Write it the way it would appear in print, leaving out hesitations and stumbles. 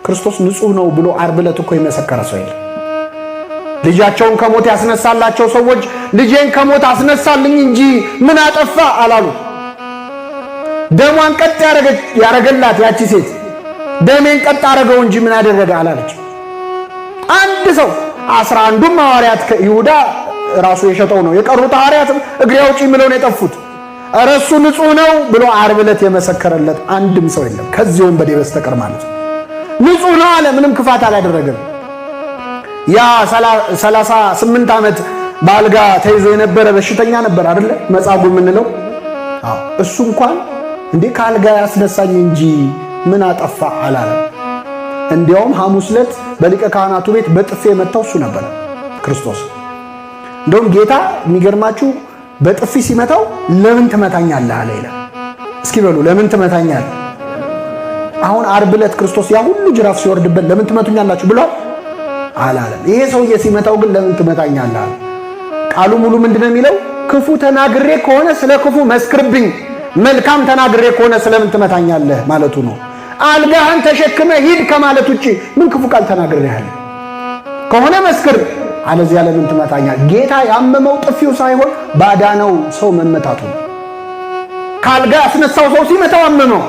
ክርስቶስ ንጹህ ነው ብሎ ዓርብ ዕለት እኮ የመሰከረ ሰው የለም። ልጃቸውን ከሞት ያስነሳላቸው ሰዎች ልጄን ከሞት አስነሳልኝ እንጂ ምን አጠፋ አላሉ። ደሟን ቀጥ ያረገላት ያቺ ሴት ደሜን ቀጥ አረገው እንጂ ምን አደረገ አላለች። አንድ ሰው 11ዱም ሐዋርያት ይሁዳ ራሱ የሸጠው ነው። የቀሩት ሐዋርያት እግሬ አውጪ ምለው ነው የጠፉት። እረሱ ንጹህ ነው ብሎ ዓርብ ዕለት የመሰከረለት አንድም ሰው የለም ከዚህ ወንበዴ በስተቀር ማለት ነው። ንጹህ ነው አለ፣ ምንም ክፋት አላደረገም። ያ 38 ዓመት በአልጋ ተይዞ የነበረ በሽተኛ ነበር አይደለ? መጻጉዕ የምንለው እሱ እንኳን እንዴ ከአልጋ ያስነሳኝ እንጂ ምን አጠፋ አላለም። እንዲያውም ሐሙስ ዕለት በሊቀ ካህናቱ ቤት በጥፌ መታው እሱ ነበር ክርስቶስ። እንደውም ጌታ የሚገርማችሁ በጥፊ ሲመታው ለምን ትመታኛለህ አለ ይላል። እስኪ በሉ ለምን ትመታኛለህ? አሁን ዓርብ ዕለት ክርስቶስ ያ ሁሉ ጅራፍ ሲወርድበት ለምን ትመቱኛላችሁ ብሏል አላለም። ይሄ ሰውዬ ሲመታው ግን ለምን ትመታኛለህ አለ። ቃሉ ሙሉ ምንድነው የሚለው? ክፉ ተናግሬ ከሆነ ስለ ክፉ መስክርብኝ፣ መልካም ተናግሬ ከሆነ ስለምን ትመታኛለህ ማለቱ ነው። አልጋህን ተሸክመ ሂድ ከማለት ውጪ ምን ክፉ ቃል ተናግሬሃለሁ ከሆነ መስክር፣ አለዚያ ለምን ትመታኛለህ? ጌታ ያመመው ጥፊው ሳይሆን ባዳነው ሰው መመታቱ። ካልጋ ያስነሳው ሰው ሲመታው አመመው።